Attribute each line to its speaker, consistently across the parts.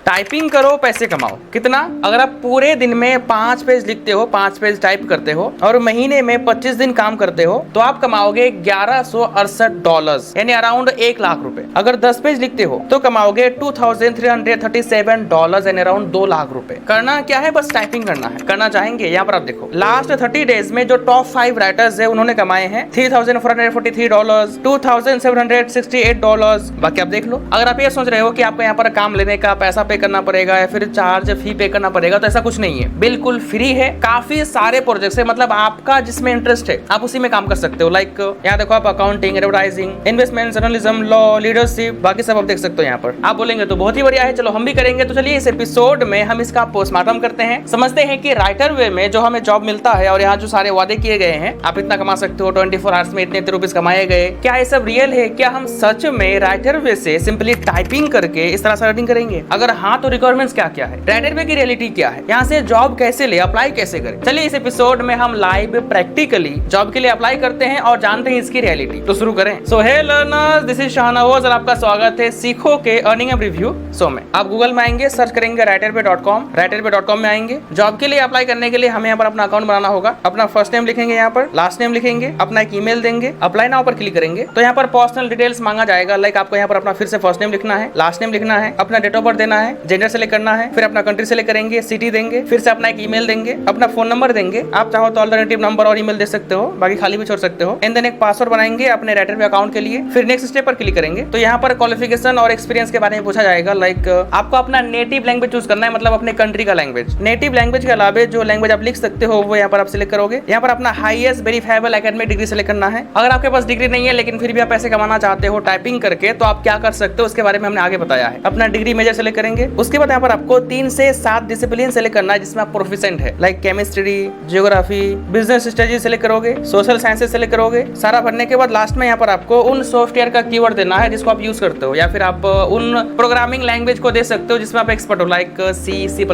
Speaker 1: Typing करो पैसे कमाओ। कितना? अगर आप पूरे दिन में 5 पेज लिखते हो, 5 पेज टाइप करते हो और महीने में 25 दिन काम करते हो तो आप कमाओगे $1168 यानी अराउंड 1 लाख रुपए। अगर 10 पेज लिखते हो तो कमाओगे $2337 यानी अराउंड 2 लाख रुपए। करना क्या है? बस टाइपिंग करना है। करना चाहेंगे? यहाँ पर आप देखो लास्ट 30 डेज में जो टॉप 5 राइटर्स है उन्होंने कमाए हैं $3443, $2768। बाकी आप देख लो। अगर आप ये सोच रहे हो कि आपको यहाँ पर काम लेने का पैसा पे करना पड़ेगा या फिर चार्ज फी पे करना पड़ेगा, तो ऐसा कुछ नहीं है, बिल्कुल फ्री है। काफी सारे प्रोजेक्ट्स है, मतलब आपका जिसमें इंटरेस्ट है आप उसी में काम कर सकते हो। लाइक यहाँ देखो आप accounting, advertising, investment, journalism, law, leadership, बाकी सब आप देख सकते हो। यहाँ पर आप बोलेंगे तो बहुत ही बढ़िया है, चलो हम भी करेंगे। तो चलिए इस एपिसोड में हम इसका पोस्टमार्टम करते हैं, समझते हैं कि राइटर वे में जो हमें जॉब मिलता है और यहाँ जो सारे वादे किए गए हैं, आप इतना कमा सकते हो, 24 आवर्स में इतने रुपीस कमाए गए, क्या ये सब रियल है? क्या हम सच में राइटर वे से सिंपली टाइपिंग करके इस तरह से अर्निंग करेंगे? अगर हाँ तो रिक्वायरमेंट्स क्या क्या है, राइटर वे की रियलिटी क्या है, यहाँ से जॉब कैसे ले, अप्लाई कैसे करें? चलिए इस एपिसोड में हम लाइव प्रैक्टिकली जॉब के लिए अप्लाई करते हैं और जानते हैं इसकी रियलिटी। तो शुरू करें। So hey learners, this is Shahnawaz और आपका स्वागत है सीखो के अर्निंग एंड रिव्यू शो में। आप गूगल में आएंगे, सर्च करेंगे writerpay.com, writerpay.com में आएंगे। जॉब के लिए अप्लाई करने के लिए हमें यहाँ पर अपना अकाउंट बनाना होगा। अपना फर्स्ट नेम लिखेंगे, यहाँ पर लास्ट नेम लिखेंगे, अपना एक ईमेल देंगे, अप्लाई नाउ पर क्लिक करेंगे तो यहाँ पर पर्सनल डिटेल्स मांगा जाएगा। लाइक आपको यहाँ पर अपना फिर से फर्स्ट नेम लिखना है, लास्ट नेम लिखना है, अपना डेट ऑफ बर्थ देना है, जेंडर सेलेक्ट करना है, फिर अपना कंट्री सेलेक्ट करेंगे, सिटी देंगे, फिर से अपना एक ईमेल देंगे, अपना फोन नंबर देंगे। आप चाहो तो अल्टरनेटिव नंबर और ईमेल दे सकते हो, बाकी खाली भी छोड़ सकते हो। एंड देन एक पासवर्ड बनाएंगे अपने राइटरपे अकाउंट के लिए। फिर नेक्स्ट स्टेप पर क्लिक करेंगे तो यहाँ पर क्वालिफिकेशन और एक्सपीरियंस के बारे में पूछा जाएगा। लाइक आपको अपना नेटिव लैंग्वेज चूज करना है, मतलब अपने कंट्री का लैंग्वेज। नेटिव लैंग्वेज के अलावा जो लैंग्वेज आप लिख सकते हो वो यहाँ पर आप सिलेक्ट करोगे। यहाँ पर अपना highest verifiable academic degree select करना है। अगर आपके पास डिग्री नहीं है लेकिन फिर भी आप पैसे कमाना चाहते हो टाइपिंग करके, तो आप क्या कर सकते हो उसके बारे में हमने आगे बताया है। अपना डिग्री मेजर सेलेक्ट करेंगे। उसके बाद यहाँ पर आपको 3 से 7 डिसिप्लिन सेलेक्ट करना है जिसमें आप प्रोफिशिएंट है। Like chemistry, geography, business studies select करोगे, सोशल साइंसेस सेलेक्ट करोगे। सारा भरने के बाद लास्ट में यहाँ पर आपको उन सॉफ्टवेयर का कीवर्ड देना है जिसको आप यूज करते हो, या फिर आप उन प्रोग्रामिंग लैंग्वेज को दे सकते हो जिसमें आप एक्सपर्ट हो, लाइक सी, C++।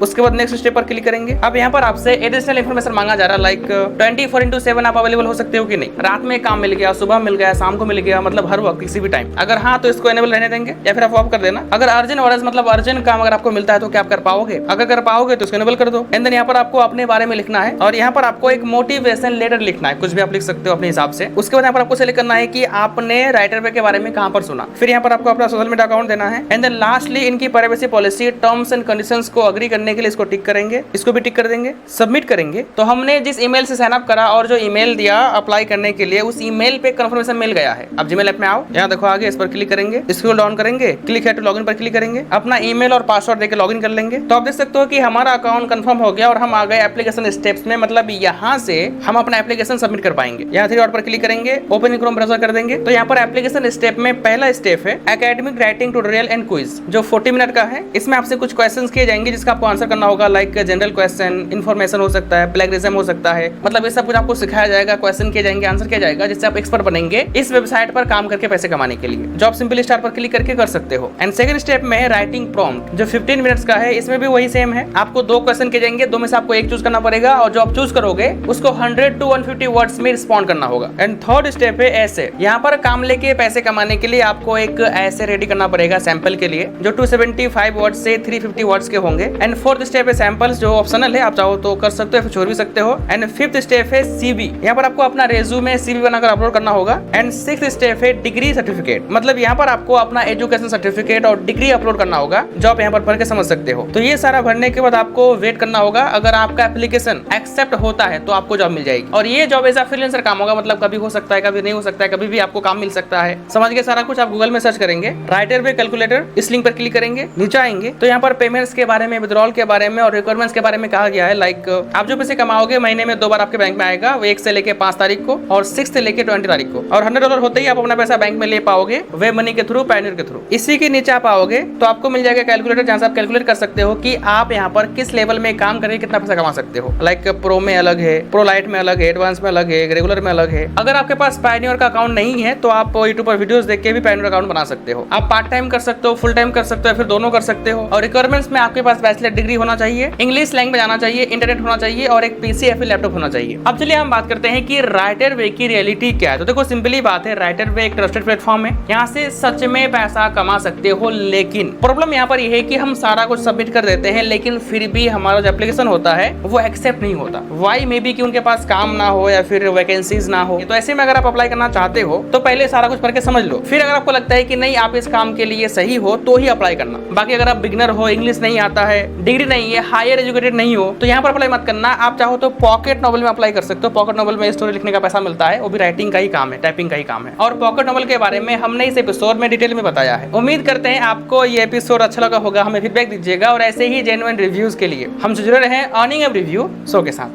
Speaker 1: उसके बाद नेक्स्ट स्टेप पर क्लिक करेंगे। अब यहाँ पर आपसे एडिशनल इन्फॉर्मेशन मांगा जा रहा है, लाइक 24/7 आप अवेलेबल हो सकते हो कि नहीं, रात में काम मिल गया, सुबह मिल गया, शाम को मिल गया, मतलब हर वक्त किसी भी टाइम। अगर हाँ तो इसको एनेबल रहने देंगे या फिर आप ऑफ कर देना। अगर अर्जेंट ऑर्डर्स मतलब अर्जेंट काम अगर आपको मिलता है तो क्या आप कर पाओगे? अगर कर पाओगे तो इसको एनेबल कर दो। एंड देन यहाँ पर आपको अपने बारे में लिखना है और यहाँ पर आपको एक मोटिवेशन लेटर लिखना है, कुछ भी आप लिख सकते हो अपने हिसाब से। उसके बाद यहाँ पर आपको सेलेक्ट करना है कि आपने राइटर वे के बारे में कहाँ पर सुना। फिर यहाँ पर आपको अपना सोशल मीडिया अकाउंट देना है। एंड देन लास्टली इनकी privacy policy, terms and conditions को अग्री करने के लिए इसको टिक करेंगे, इसको भी टिक कर देंगे, सबमिट करेंगे। तो हमने जिस ईमेल से साइन अप करा और जो ईमेल दिया अप्लाई करने के लिए, उस ईमेल पे कंफर्मेशन मिल गया है। अब जीमेल ऐप में आओ, यहाँ देखो आगे, इस पर क्लिक करेंगे, स्क्रॉल डाउन करेंगे, क्लिक है टू लॉगिन पर क्लिक करेंगे, अपना ईमेल और पासवर्ड देकर लॉगिन कर लेंगे। तो आप देख सकते हो कि हमारा अकाउंट कंफर्म हो गया और हम आ गए एप्लीकेशन स्टेप्स में, मतलब यहाँ से हम अपना एप्लीकेशन सबमिट कर पाएंगे। यहाँ 3 डॉट पर क्लिक करेंगे, ओपन क्रोम ब्राउज़र कर देंगे। तो यहाँ पर एप्लीकेशन स्टेप में पहला स्टेप है academic writing tutorial and quiz, जो 40 मिनट का है। इसमें आपसे कुछ क्वेश्चंस किए जाएंगे जिसका आपको आंसर करना होगा। लाइक जनरल क्वेश्चन, इन्फॉर्मेशन हो सकता है, प्लेगरिज्म हो सकता है, मतलब ये सब कुछ आपको सिखाया जाएगा, क्वेश्चन किए जाएंगे, आंसर किया जाएगा, जिससे आप एक्सपर्ट बनेंगे इस वेबसाइट पर काम करके पैसे कमाने के लिए। जॉब सिंपली स्टार्ट पर क्लिक करके कर सकते हो। एंड सेकंड स्टेप में है राइटिंग प्रॉम्प्ट, जो 15 मिनट्स का है। इसमें भी वही सेम है, आपको 2 क्वेश्चन किए जाएंगे, 2 में से आपको एक चूज करना पड़ेगा और जो आप चूज करोगे उसको 100 to 150 वर्ड्स में रिस्पॉन्ड करना होगा। एंड थर्ड स्टेप है ऐसे, यहाँ पर काम लेके पैसे कमाने के लिए आपको एक ऐसे रेडी करना पड़ेगा सैंपल के लिए, जो 275 वर्ड से 350 वर्ड्स के होंगे। एंड फोर्थ स्टेप है सैंपल्स, जो ऑप्शनल है, आप चाहो तो कर सकते हो, छोड़ भी सकते हो। एंड फिफ्थ स्टेप है CV, यहाँ पर आपको अपना रेज्यूमे CV बनाकर अपलोड करना होगा। एंड सिक्स्थ स्टेप है डिग्री सर्टिफिकेट, मतलब यहाँ पर आपको अपना एजुकेशन सर्टिफिकेट और डिग्री अपलोड करना होगा, जो आप यहाँ पर भर के समझ सकते हो। तो ये सारा भरने के बाद आपको वेट करना होगा। अगर आपका एप्लीकेशन एक्सेप्ट होता है तो आपको जॉब मिल जाएगी। और ये जॉब एज अ फ्रीलांसर काम होगा, मतलब कभी हो सकता है, कभी नहीं हो सकता है, कभी भी आपको काम मिल सकता है। समझ के सारा कुछ आप गूगल में सर्च करेंगे, राइटर वे कैलकुलेटर, इस लिंक पर क्लिक करेंगे, नीचे आएंगे तो यहाँ पर पेमेंट्स के बारे में, विड्रॉल के बारे में और रिक्वायरमेंट्स के बारे में कहा गया है। लाइक आप जो पैसे कमाओगे महीने में 2 बार आपके बैंक में आएगा, वो 1 से लेके 5 तारीख को और 6 से लेके 20 तारीख को। और $100 होते ही आप अपना पैसा बैंक में ले पाओगे, वेब मनी के थ्रू, पायोनियर के थ्रू। इसी के नीचे आप आओगे तो आपको मिल जाएगा कैलकुलेटर, जहाँ से आप कैलकुलेट कर सकते हो कि आप यहाँ पर किस लेवल में काम करके कितना पैसा कमा सकते हो। लाइक प्रो में अलग है, प्रो लाइट में अलग है, एडवांस में अलग है, रेगुलर में अलग है। अगर आपके पास पायोनियर का अकाउंट नहीं है तो आप यूट्यूब पर वीडियोस देख के भी पायोनियर अकाउंट बना सकते हो। आप पार्ट टाइम कर सकते हो, फुल टाइम कर सकते हो, फिर दोनों कर सकते हो। और रिक्वायरमेंट्स में आपके पास बैचलर डिग्री होना चाहिए, इंग्लिश लैंग्वेज आना चाहिए, इंटरनेट होना चाहिए और एक PC या फिर लैपटॉप होना चाहिए। अब चलिए हम बात करते हैं कि राइटर वे की रियलिटी क्या है। तो देखो सिंपली बात है, राइटर वे एक ट्रस्टेड प्लेटफॉर्म है, यहाँ से सच में पैसा कमा सकते हो। लेकिन प्रॉब्लम प्रॉब्लम यहाँ पर यह है कि हम सारा कुछ सबमिट कर देते हैं, लेकिन फिर भी हमारा जो एप्लीकेशन होता है वो एक्सेप्ट नहीं होता। वाई मे बी कि उनके पास काम ना हो या फिर वैकेंसीज ना हो। तो ऐसे में अगर आप अप्लाई करना चाहते हो तो पहले सारा कुछ करके समझ लो, फिर अगर आपको लगता है कि नहीं आप इस काम के लिए सही हो तो ही अप्लाई करना। बाकी अगर आप बिगिनर हो, इंग्लिश नहीं आता है, डिग्री नहीं है, हायर एजुकेटेड नहीं हो, तो यहाँ पर अप्लाई मत करना। आप चाहो तो पॉकेट नॉवल में अप्लाई कर सकते हो। पॉकेट नॉवल में स्टोरी लिखने का पैसा मिलता है, वो भी राइटिंग का ही काम है, टाइपिंग का ही काम है। और पॉकेट नॉवल के बारे में हमने इस एपिसोड में डिटेल में बताया है। उम्मीद करते हैं आपको ये एपिसोड अच्छा लगा होगा। हमें फीडबैक दीजिएगा और ऐसे ही जेन्युइन रिव्यूज के लिए हमसे जुड़े रहें अर्निंग एंड रिव्यू शो के साथ।